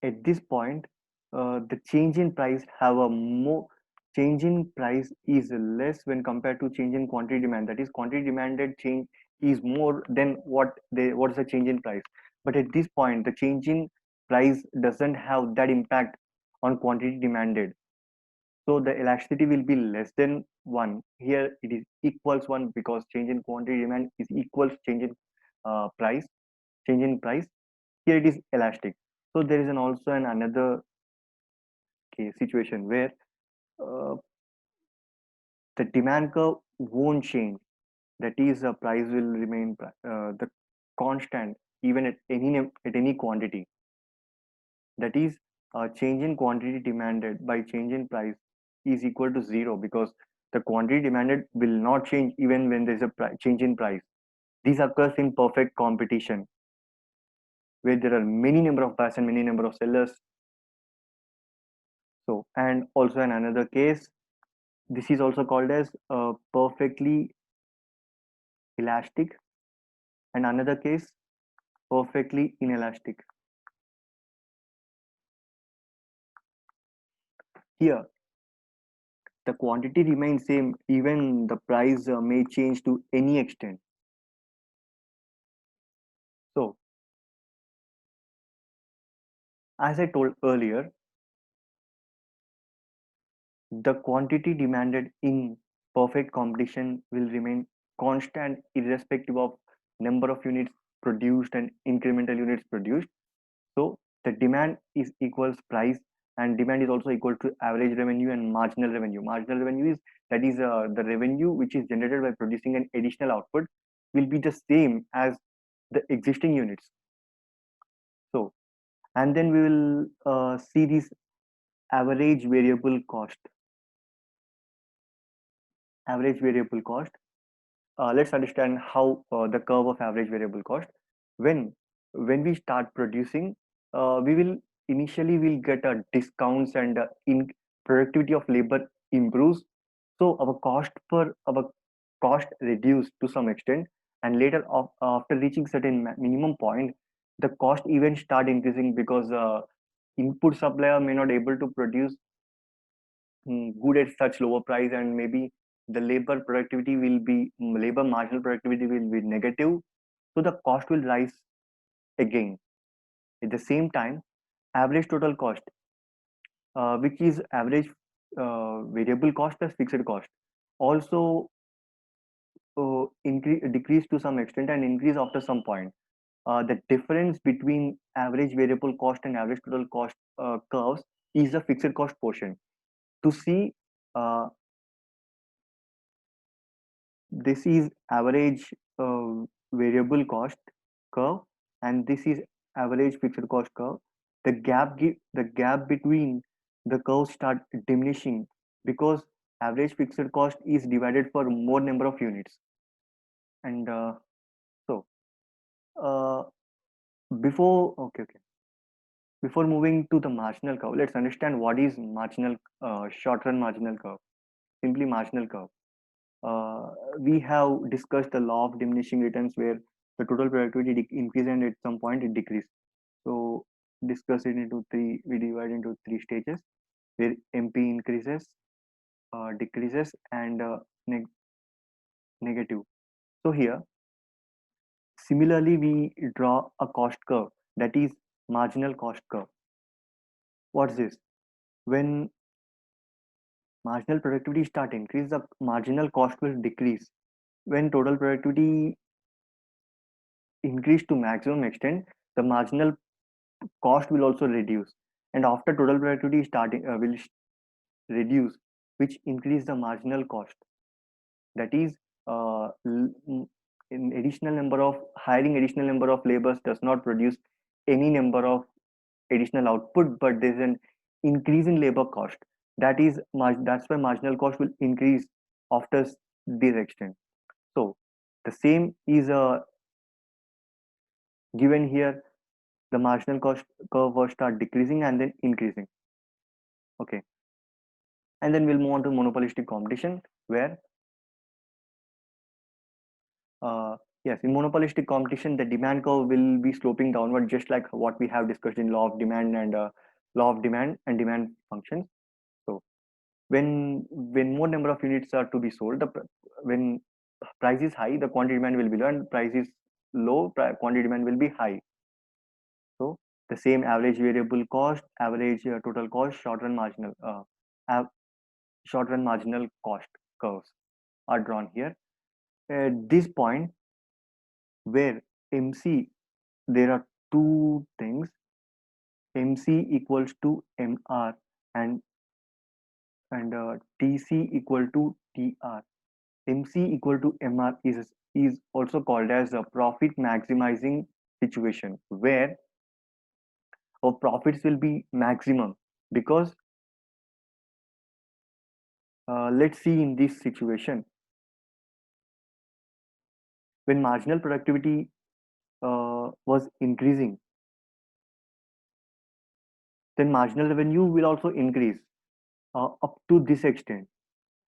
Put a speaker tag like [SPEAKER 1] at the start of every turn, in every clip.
[SPEAKER 1] At this point, the change in price have a more change in price is less when compared to change in quantity demand. That is, quantity demanded change is more than what is the change in price. But at this point, the change in price doesn't have that impact on quantity demanded. So the elasticity will be less than one. Here it is equals one because change in quantity demand is equals change in price. Change in price. Here it is elastic. So there is also an another case situation where uh, the demand curve won't change. That is, the price will remain the constant even at any quantity. That is, change in quantity demanded by change in price is equal to zero because the quantity demanded will not change even when there is a change in price. This occurs in perfect competition where there are many number of buyers and many number of sellers. So, and also in another case, this is also called as perfectly elastic, and another case perfectly inelastic. Here, the quantity remains same even the price may change to any extent. So, as I told earlier, the quantity demanded in perfect competition will remain constant irrespective of number of units produced and incremental units produced. So the demand is equals price, and demand is also equal to average revenue and marginal revenue. Marginal revenue is that is the revenue which is generated by producing an additional output will be the same as the existing units. So, and then we will see this average variable cost. Average variable cost. Let's understand how the curve of average variable cost. When when we start producing, we will initially will get a discounts and in productivity of labor improves. So our cost reduced to some extent, and later after reaching certain minimum point, the cost even start increasing because input supplier may not able to produce good at such lower price, and maybe the labor productivity will be labor marginal productivity will be negative, so the cost will rise again. At the same time, average total cost, which is average variable cost plus fixed cost, also increase decrease to some extent and increase after some point. The difference between average variable cost and average total cost curves is the fixed cost portion. To see, uh, this is average variable cost curve, and this is average fixed cost curve. The gap between the curves start diminishing because average fixed cost is divided for more number of units. And so uh, before okay okay before moving to the marginal curve, let's understand what is marginal short run marginal curve. Simply marginal curve, we have discussed the law of diminishing returns where the total productivity increase and at some point it decrease. So discuss it into three. We divide into three stages where MP increases, decreases, and negative. So here, similarly, we draw a cost curve that is marginal cost curve. What's this? When marginal productivity start increase, the marginal cost will decrease. When total productivity increase to maximum extent, the marginal cost will also reduce, and after total productivity starting will reduce, which increase the marginal cost. That is, in additional number of hiring additional number of laborers does not produce any number of additional output, but there's an increase in labor cost. That's why marginal cost will increase after this extent. So the same is given here. The marginal cost curve will start decreasing and then increasing. Okay, and then we'll move on to monopolistic competition where Yes, in monopolistic competition, the demand curve will be sloping downward, just like what we have discussed in law of demand and demand functions. So when more number of units are to be sold, when price is high, the quantity demand will be low, and price is low, quantity demand will be high. So the same average variable cost, average total cost, av- short run marginal cost curves are drawn here. At this point, where MC, there are two things: MC equals to MR, and TC equal to TR. MC equal to MR is also called as a profit maximizing situation, where our profits will be maximum, because let's see, in this situation, when marginal productivity was increasing, then marginal revenue will also increase up to this extent.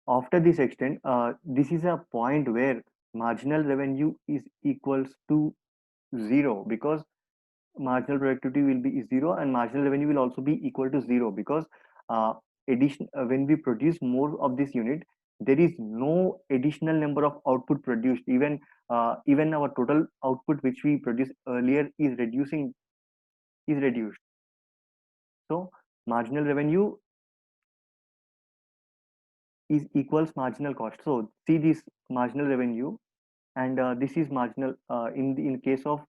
[SPEAKER 1] After this extent, this is a point where marginal revenue is equals to zero, because marginal productivity will be zero, and marginal revenue will also be equal to zero, because uh, when we produce more of this unit, there is no additional number of output produced. Even our total output which we produced earlier is reduced. So marginal revenue is equals marginal cost. So see this marginal revenue, and this is marginal in case of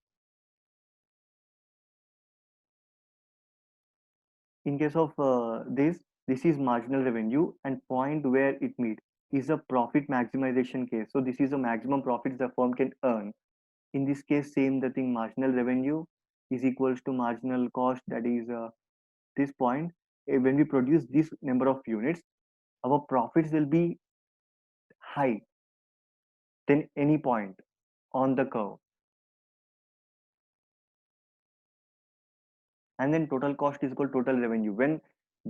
[SPEAKER 1] this is marginal revenue, and point where it meet is a profit maximization case. So this is a maximum profits the firm can earn. In this case, same the thing, marginal revenue is equals to marginal cost, that is this point. When we produce this number of units, our profits will be high than any point on the curve. And then total cost is equal to total revenue. When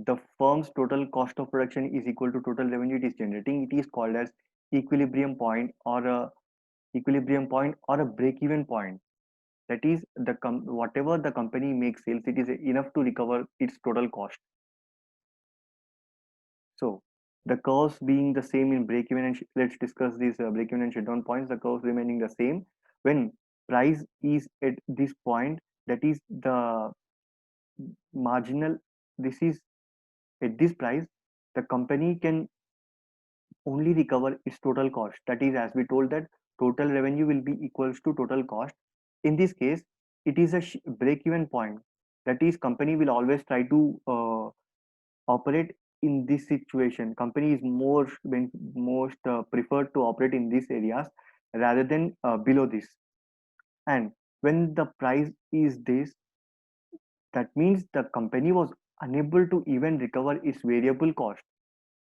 [SPEAKER 1] the firm's total cost of production is equal to total revenue it is generating, it is called as equilibrium point, or a break even point. That is, whatever the company makes sales, it is enough to recover its total cost. So the curves being the same in break even, and let's discuss these break even and shutdown points. The curves remaining the same when price is at this point, that is the marginal. This is at this price, the company can only recover its total cost. That is, as we told, that total revenue will be equals to total cost. In this case, it is a break even point. That is, company will always try to operate in this situation. Company is most preferred to operate in these areas rather than below this. And when the price is this, that means the company was unable to even recover its variable cost.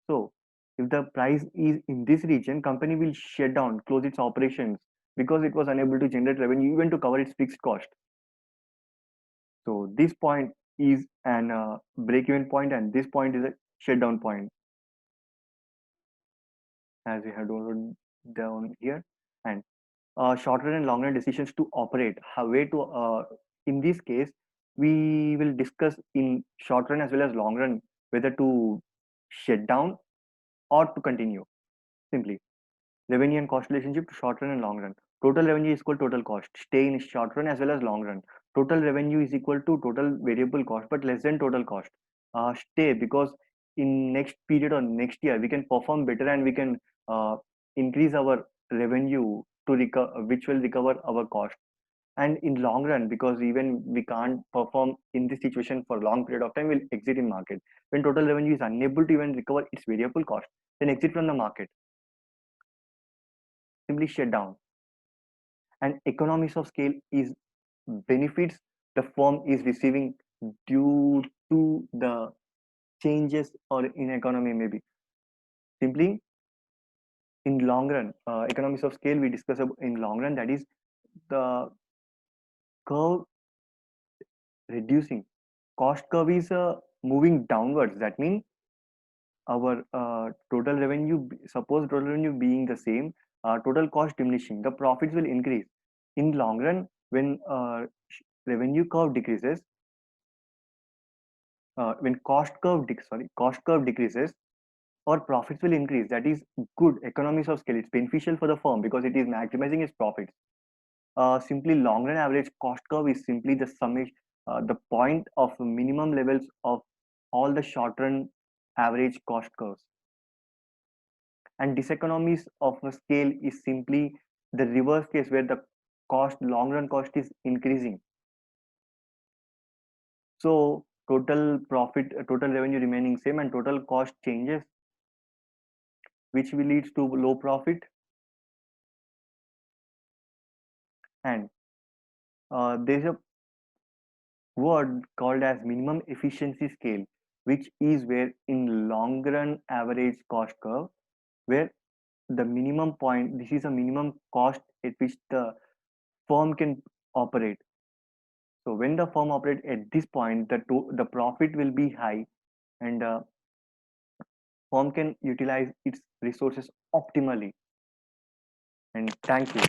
[SPEAKER 1] So if the price is in this region, company will shut down, close its operations, because it was unable to generate revenue even to cover its fixed cost. So this point is an break-even point, and this point is a shutdown point, as we have noted down here. And short run and long run decisions to operate. How way to in this case, we will discuss in short run as well as long run whether to shut down or to continue. Simply, revenue and cost relationship to short run and long run. Total revenue is equal to total cost. Stay in short run as well as long run. Total revenue is equal to total variable cost, but less than total cost. Stay, because in next period or next year we can perform better, and we can uh, increase our revenue to recover, which will recover our cost. And in long run, because even we can't perform in this situation for long period of time, we'll exit in market. When total revenue is unable to even recover its variable cost, then exit from the market. Simply shut down. And economies of scale is benefits the firm is receiving due to the changes or in economy, maybe. Simply, in long run, economies of scale we discuss in long run, that is the curve reducing. Cost curve is moving downwards. That means our total revenue, suppose total revenue being the same, total cost diminishing, the profits will increase. in long run, when revenue curve decreases, when cost curve decreases, or profits will increase. That is good economies of scale. It's beneficial for the firm because it is maximizing its profits. Simply long run average cost curve is simply the summation, the point of minimum levels of all the short run average cost curves. And diseconomies of a scale is simply the reverse case where the long run cost is increasing. So total profit, total revenue remaining same, and total cost changes, which will leads to low profit. And there's a word called as minimum efficiency scale, which is where in long run average cost curve, where the minimum point, this is a minimum cost at which the firm can operate. So when the firm operates at this point, the profit will be high, and firm can utilize its resources optimally. And thank you.